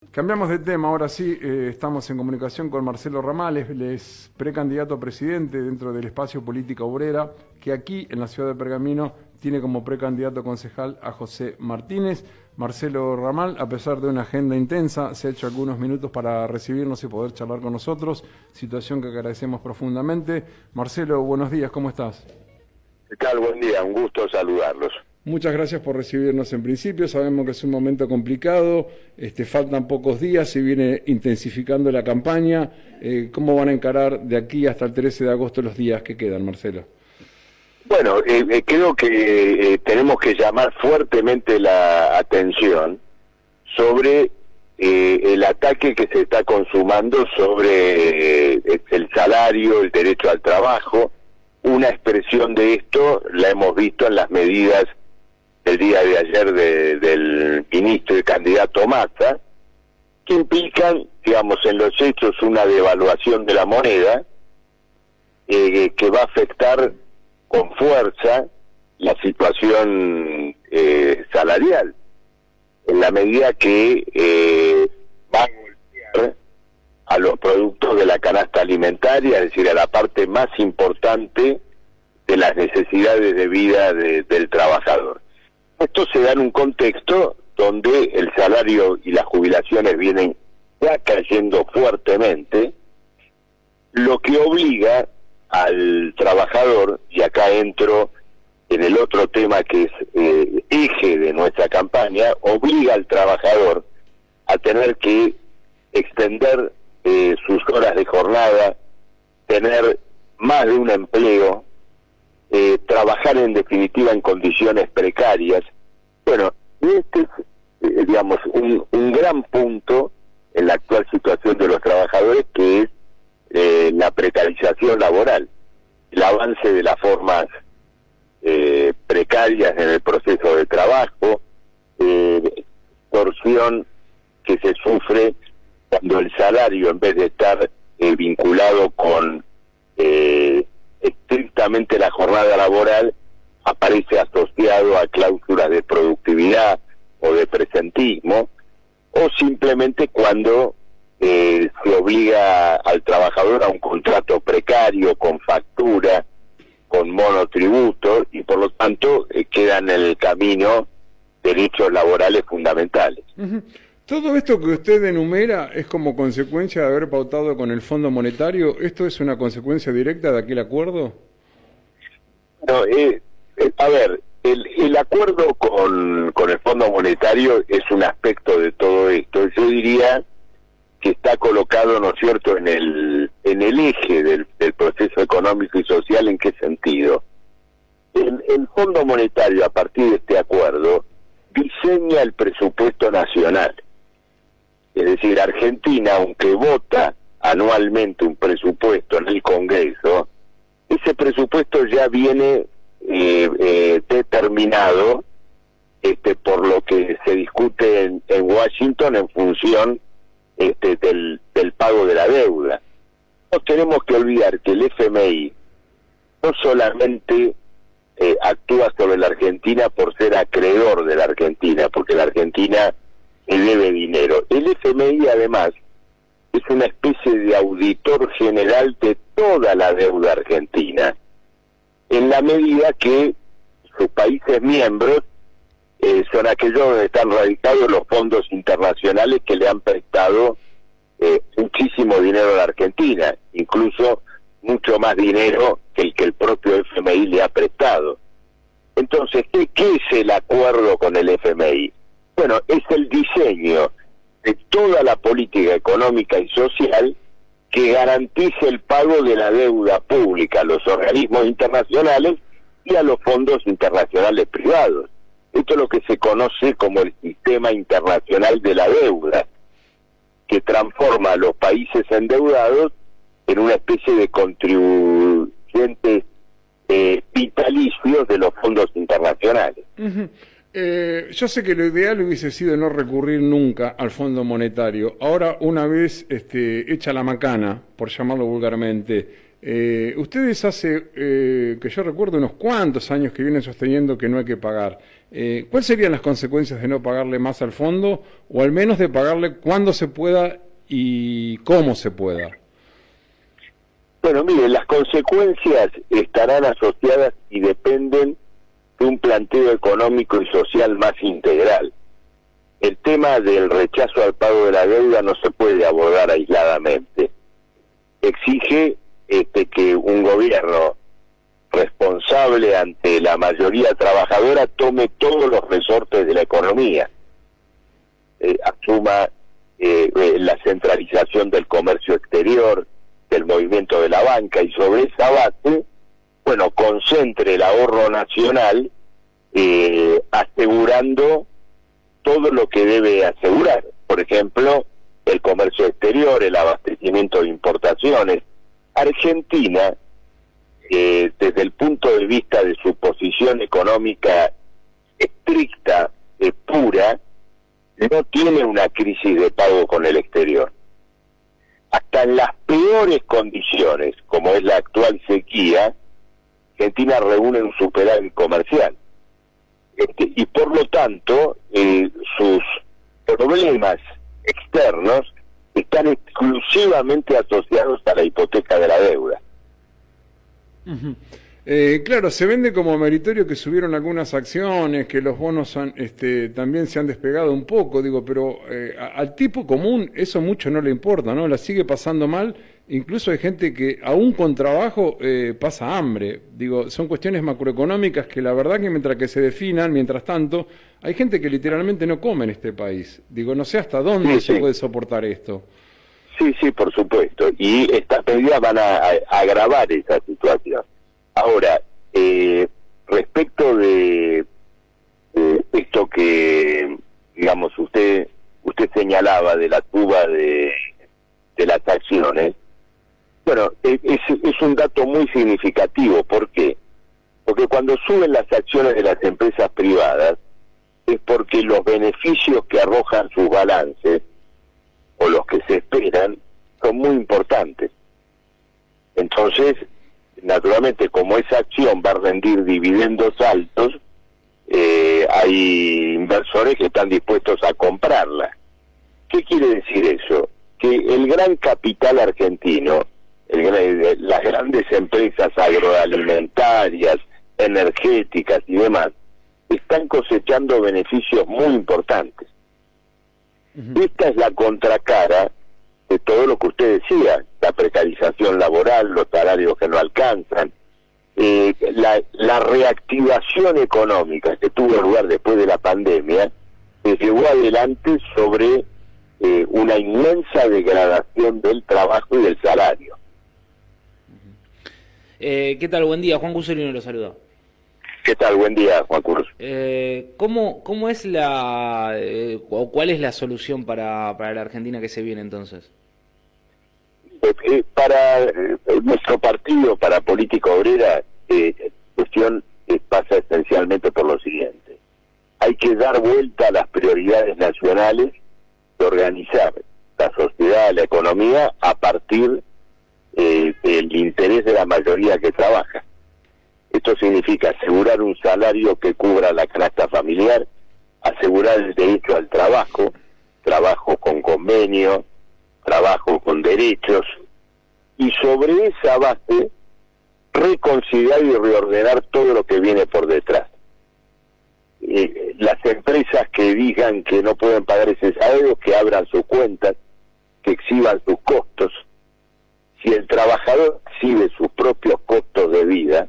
Cambiamos de tema, ahora sí, estamos en comunicación con Marcelo Ramal, él es precandidato a presidente dentro del espacio Política Obrera, que aquí en la ciudad de Pergamino tiene como precandidato concejal a José Martínez. Marcelo Ramal, a pesar de una agenda intensa, se ha hecho algunos minutos para recibirnos y poder charlar con nosotros, situación que agradecemos profundamente. Marcelo, buenos días, ¿cómo estás? ¿Qué tal? Buen día, un gusto saludarlos. Muchas gracias por recibirnos en principio, sabemos que es un momento complicado, faltan pocos días, se viene intensificando la campaña. ¿Cómo van a encarar de aquí hasta el 13 de agosto los días que quedan, Marcelo? Bueno, creo que tenemos que llamar fuertemente la atención sobre el ataque que se está consumando sobre el salario, el derecho al trabajo. Una expresión de esto la hemos visto en las medidas del día de ayer del ministro y candidato Massa, que implican, digamos, en los hechos una devaluación de la moneda que va a afectar con fuerza la situación salarial, en la medida que va a golpear a los productos de la canasta alimentaria, es decir, a la parte más importante de las necesidades de vida del trabajador. Esto se da en un contexto donde el salario y las jubilaciones vienen ya cayendo fuertemente, lo que obliga al trabajador, y acá entro en el otro tema que es eje de nuestra campaña, obliga al trabajador a tener que extender sus horas de jornada, tener más de un empleo, trabajar en definitiva en condiciones precarias. Bueno, este es, digamos, un gran punto en la actual situación de los trabajadores, que es la precarización laboral, el avance de las formas precarias en el proceso de trabajo, extorsión que se sufre cuando el salario, en vez de estar vinculado con estrictamente la jornada laboral, aparece asociado a cláusulas de productividad o de presentismo, o simplemente cuando se obliga al trabajador a un contrato precario, con factura, con monotributo, y por lo tanto quedan en el camino derechos laborales fundamentales. Uh-huh. Todo esto que usted enumera es como consecuencia de haber pautado con el Fondo Monetario. ¿Esto es una consecuencia directa de aquel acuerdo? No, a ver, el acuerdo con el Fondo Monetario es un aspecto de todo esto. Yo diría que está colocado, ¿no es cierto?, en el eje del proceso económico y social. ¿En qué sentido? El Fondo Monetario, a partir de este acuerdo, diseña el presupuesto nacional. Es decir, Argentina, aunque vota anualmente un presupuesto en el Congreso, ese presupuesto ya viene determinado por lo que se discute en Washington en función del pago de la deuda. No tenemos que olvidar que el FMI no solamente actúa sobre la Argentina por ser acreedor de la Argentina, porque la Argentina le debe dinero. El FMI además es una especie de auditor general de toda la deuda argentina, en la medida que sus países miembros son aquellos donde están radicados los fondos internacionales que le han prestado muchísimo dinero a la Argentina, incluso mucho más dinero que el propio FMI le ha prestado. Entonces, ¿qué es el acuerdo con el FMI? Bueno, es el diseño de toda la política económica y social que garantice el pago de la deuda pública a los organismos internacionales y a los fondos internacionales privados. Esto es lo que se conoce como el sistema internacional de la deuda, que transforma a los países endeudados en una especie de contribuyentes vitalicios de los fondos internacionales. Uh-huh. Yo sé que lo ideal hubiese sido no recurrir nunca al Fondo Monetario. Ahora, una vez hecha la macana, por llamarlo vulgarmente, ustedes hace, que yo recuerdo, unos cuantos años que vienen sosteniendo que no hay que pagar. ¿Cuáles serían las consecuencias de no pagarle más al fondo, o al menos de pagarle cuando se pueda y cómo se pueda? Bueno, mire, las consecuencias estarán asociadas y dependen de un planteo económico y social más integral. El tema del rechazo al pago de la deuda no se puede abordar aisladamente. Exige que un gobierno responsable ante la mayoría trabajadora tome todos los resortes de la economía, asuma la centralización del comercio exterior, del movimiento de la banca, y sobre esa base, bueno, concentre el ahorro nacional, asegurando todo lo que debe asegurar. Por ejemplo, el comercio exterior, el abastecimiento de importaciones. Argentina, desde el punto de vista de su posición económica estricta, pura, no tiene una crisis de pago con el exterior. Hasta en las peores condiciones, como es la actual sequía, Argentina reúne un superávit comercial. Y por lo tanto, sus problemas externos están exclusivamente asociados a la hipoteca de la deuda. Uh-huh. Claro, se vende como meritorio que subieron algunas acciones, que los bonos también se han despegado un poco, digo, pero al tipo común eso mucho no le importa, ¿no? La sigue pasando mal, incluso hay gente que aún con trabajo pasa hambre. Digo, son cuestiones macroeconómicas que la verdad que mientras que se definan, mientras tanto, hay gente que literalmente no come en este país. Digo, no sé hasta dónde se puede soportar esto. Sí, por supuesto, y estas medidas van a agravar esa situación. Ahora, respecto de esto que, digamos, usted señalaba de la suba de las acciones, bueno, es un dato muy significativo. ¿Por qué? Porque cuando suben las acciones de las empresas privadas, es porque los beneficios que arrojan sus balances, o los que se esperan, son muy importantes. Entonces, naturalmente, como esa acción va a rendir dividendos altos, hay inversores que están dispuestos a comprarla. ¿Qué quiere decir eso? Que el gran capital argentino, las grandes empresas agroalimentarias, energéticas y demás, están cosechando beneficios muy importantes. Uh-huh. Esta es la contracara de todo lo que usted decía, la precarización laboral, los salarios que no alcanzan, la reactivación económica que tuvo lugar después de la pandemia, se llevó adelante sobre una inmensa degradación del trabajo y del salario. ¿Qué tal? Buen día, Juan Cuserino lo saluda. ¿Qué tal? Buen día, Juan Cruz. ¿Cómo es o cuál es la solución para la Argentina que se viene entonces? Para nuestro partido, para Política Obrera, la cuestión pasa esencialmente por lo siguiente. Hay que dar vuelta a las prioridades nacionales de organizar la sociedad, la economía, a partir del interés de la mayoría que trabaja. Esto significa asegurar un salario que cubra la canasta familiar, asegurar el derecho al trabajo, trabajo con convenio, trabajo con derechos, y sobre esa base reconsiderar y reordenar todo lo que viene por detrás. Las empresas que digan que no pueden pagar ese salario, que abran sus cuentas, que exhiban sus costos. Si el trabajador exhibe sus propios costos de vida,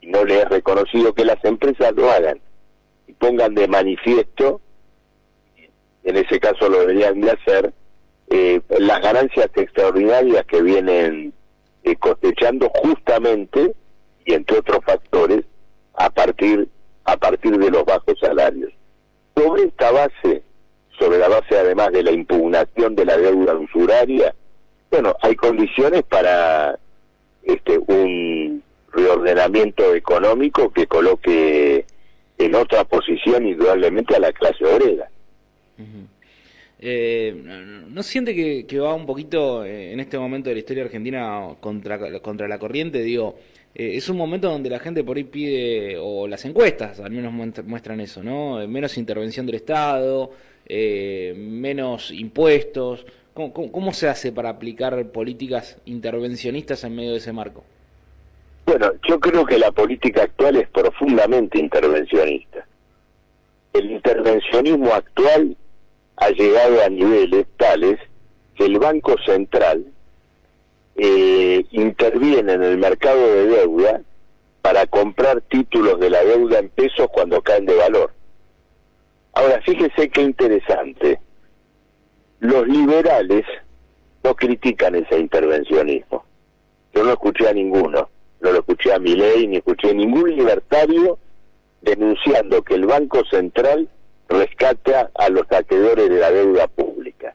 y no le es reconocido, que las empresas lo hagan y pongan de manifiesto, en ese caso lo deberían de hacer, las ganancias extraordinarias que vienen cosechando justamente, y entre otros factores, a partir de los bajos salarios. Sobre esta base, sobre la base además de la impugnación de la deuda usuraria, bueno, hay condiciones para un reordenamiento económico que coloque en otra posición indudablemente a la clase obrera. Uh-huh. ¿No siente que va un poquito en este momento de la historia argentina contra la corriente? Digo, es un momento donde la gente por ahí pide, o las encuestas al menos muestran eso, ¿no? Menos intervención del Estado, menos impuestos. ¿Cómo se hace para aplicar políticas intervencionistas en medio de ese marco? Bueno, yo creo que la política actual es profundamente intervencionista. El intervencionismo actual ha llegado a niveles tales que el Banco Central interviene en el mercado de deuda para comprar títulos de la deuda en pesos cuando caen de valor. Ahora, fíjese qué interesante. Los liberales no critican ese intervencionismo. Yo no escuché a ninguno. No lo escuché a Milei, ni escuché a ningún libertario denunciando que el Banco Central rescata a los acreedores de la deuda pública.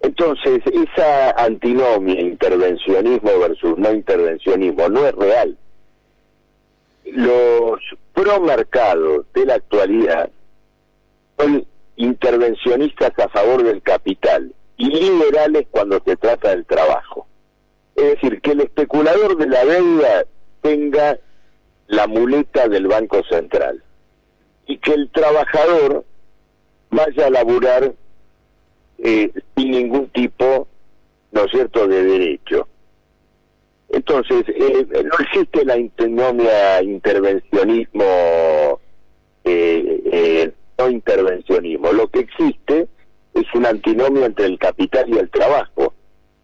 Entonces, esa antinomia, intervencionismo versus no intervencionismo, no es real. Los promercados de la actualidad son intervencionistas a favor del capital y liberales cuando se trata del trabajo. Es decir, que el especulador de la deuda tenga la muleta del Banco Central y que el trabajador vaya a laburar sin ningún tipo, ¿no es cierto?, de derecho. Entonces, no existe la antinomia intervencionismo, no intervencionismo. Lo que existe es una antinomia entre el capital y el trabajo.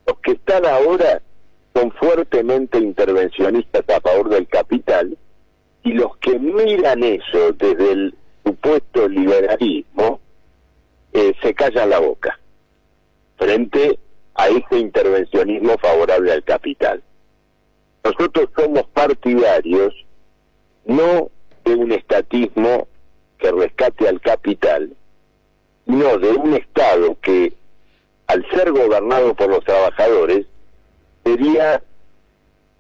Los que están ahora son fuertemente intervencionistas a favor del capital, y los que miran eso desde el supuesto liberalismo se callan la boca frente a ese intervencionismo favorable al capital. Nosotros somos partidarios no de un estatismo que rescate al capital, sino de un Estado que, al ser gobernado por los trabajadores, sería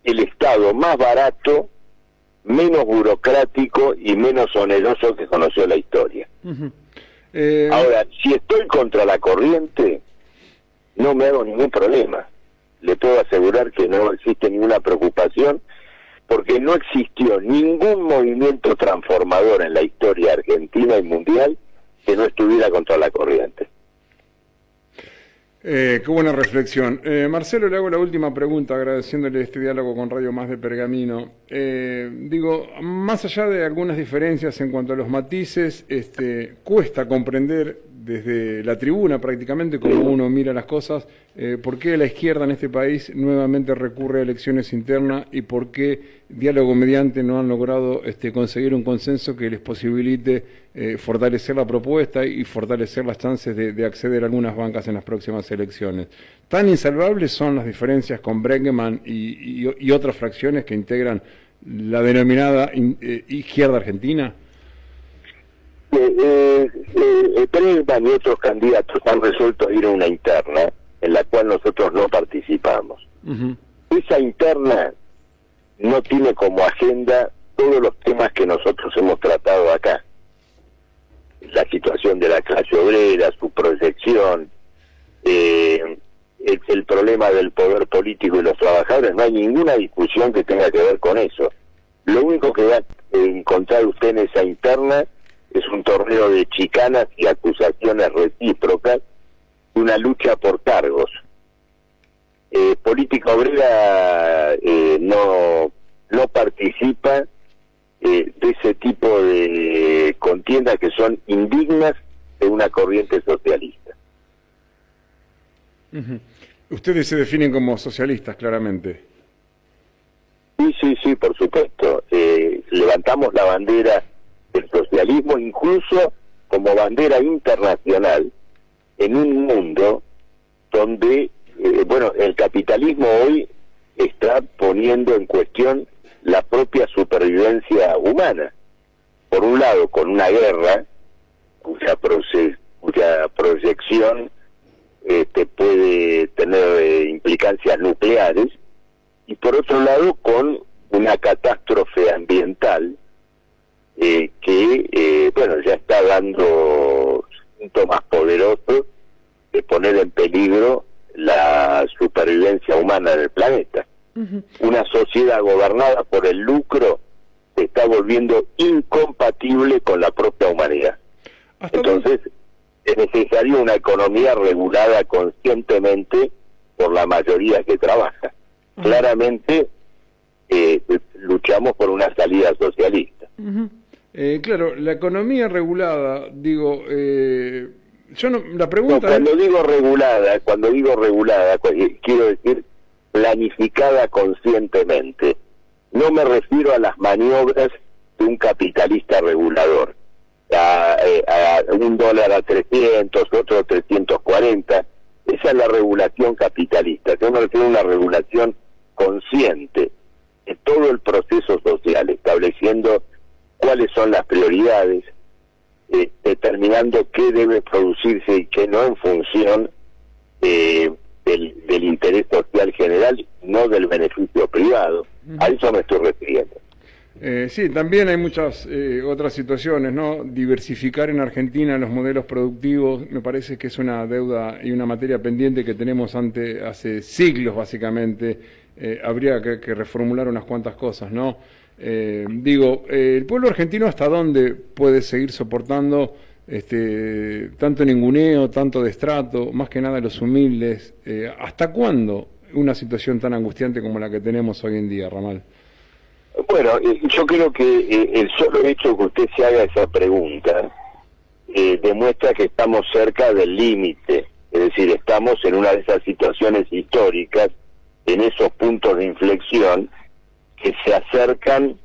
el Estado más barato, menos burocrático y menos oneroso que conoció la historia. Ahora, si estoy contra la corriente, no me hago ningún problema. Le puedo asegurar que no existe ninguna preocupación, porque no existió ningún movimiento transformador en la historia argentina y mundial que no estuviera contra la corriente. Qué buena reflexión. Marcelo, le hago la última pregunta, agradeciéndole este diálogo con Radio Más de Pergamino. Digo, más allá de algunas diferencias en cuanto a los matices, cuesta comprender desde la tribuna prácticamente, como uno mira las cosas, por qué la izquierda en este país nuevamente recurre a elecciones internas y por qué diálogo mediante no han logrado conseguir un consenso que les posibilite fortalecer la propuesta y fortalecer las chances de acceder a algunas bancas en las próximas elecciones. ¿Tan insalvables son las diferencias con Bregman y otras fracciones que integran la denominada izquierda argentina? Bregman y otros candidatos han resuelto ir a una interna en la cual nosotros no participamos. Esa interna no tiene como agenda todos los temas que nosotros hemos tratado acá. La situación de la clase obrera, su proyección, el problema del poder político y los trabajadores. No hay ninguna discusión que tenga que ver con eso. Lo único que va a encontrar usted en esa interna es un torneo de chicanas y acusaciones recíprocas, una lucha por cargos. Política Obrera no participa de ese tipo de contiendas que son indignas de una corriente socialista. Ustedes se definen como socialistas, claramente. Sí, por supuesto. Levantamos la bandera del socialismo, incluso como bandera internacional, en un mundo donde, el capitalismo hoy está poniendo en cuestión la propia supervivencia humana. Por un lado, con una guerra cuya proyección puede tener implicancias nucleares, y por otro lado, con una catástrofe ambiental que ya está dando síntomas poderosos de poner en peligro la supervivencia humana del planeta. Una sociedad gobernada por el lucro se está volviendo incompatible con la propia humanidad. Entonces, es necesaria una economía regulada conscientemente por la mayoría que trabaja. Claramente, luchamos por una salida socialista. Claro, la economía regulada, digo, yo no, la pregunta cuando digo regulada, quiero decir planificada conscientemente. No me refiero a las maniobras de un capitalista regulador, a $1 a 300, otro a 340. Esa es la regulación capitalista. Yo me refiero a una regulación consciente de todo el proceso social, estableciendo cuáles son las prioridades, determinando qué debe producirse y qué no en función del interés social general, no del beneficio privado. A eso me estoy refiriendo. Sí, también hay muchas otras situaciones, ¿no? Diversificar en Argentina los modelos productivos me parece que es una deuda y una materia pendiente que tenemos hace siglos, básicamente. Habría que reformular unas cuantas cosas, ¿no? El pueblo argentino, ¿hasta dónde puede seguir soportando tanto ninguneo, tanto destrato, más que nada los humildes? ¿Hasta cuándo una situación tan angustiante como la que tenemos hoy en día, Ramal? Bueno, yo creo que el solo hecho que usted se haga esa pregunta demuestra que estamos cerca del límite, es decir, estamos en una de esas situaciones históricas, en esos puntos de inflexión que se acercan,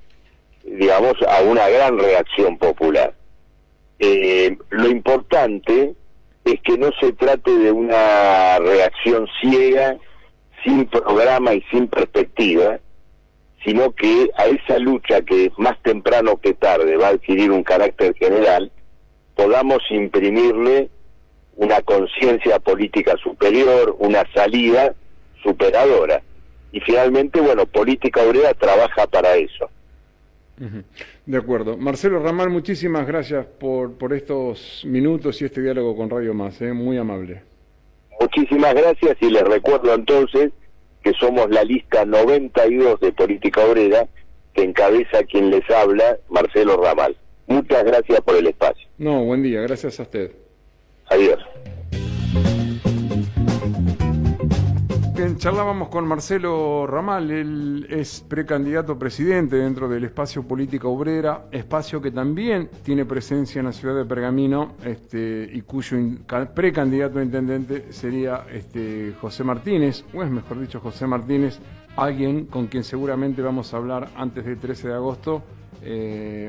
digamos, a una gran reacción popular. Lo importante es que no se trate de una reacción ciega, sin programa y sin perspectiva, sino que a esa lucha que más temprano que tarde va a adquirir un carácter general, podamos imprimirle una conciencia política superior, una salida superadora. Y finalmente, bueno, Política Obrera trabaja para eso. De acuerdo. Marcelo Ramal, muchísimas gracias por estos minutos y este diálogo con Radio Más, muy amable. Muchísimas gracias y les recuerdo entonces que somos la lista 92 de Política Obrera, que encabeza quien les habla, Marcelo Ramal. Muchas gracias por el espacio. No, buen día, gracias a usted. Adiós. Bien, charlábamos con Marcelo Ramal, él es precandidato a presidente dentro del espacio Política Obrera, espacio que también tiene presencia en la ciudad de Pergamino, y cuyo precandidato a intendente sería José Martínez, o es mejor dicho José Martínez, alguien con quien seguramente vamos a hablar antes del 13 de agosto.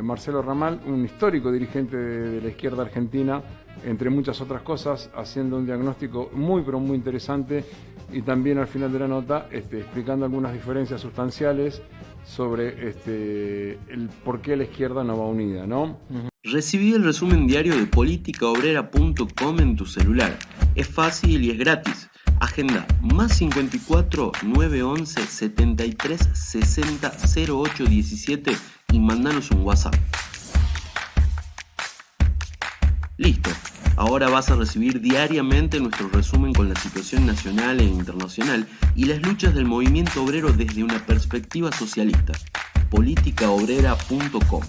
Marcelo Ramal, un histórico dirigente de la izquierda argentina, entre muchas otras cosas, haciendo un diagnóstico muy pero muy interesante y también al final de la nota explicando algunas diferencias sustanciales sobre el por qué la izquierda no va unida, ¿no? Recibí el resumen diario de politicaobrera.com en tu celular. Es fácil y es gratis. Agenda +54 911 73 60 08 17 y mandanos un WhatsApp. Listo. Ahora vas a recibir diariamente nuestro resumen con la situación nacional e internacional y las luchas del movimiento obrero desde una perspectiva socialista. politicaobrera.com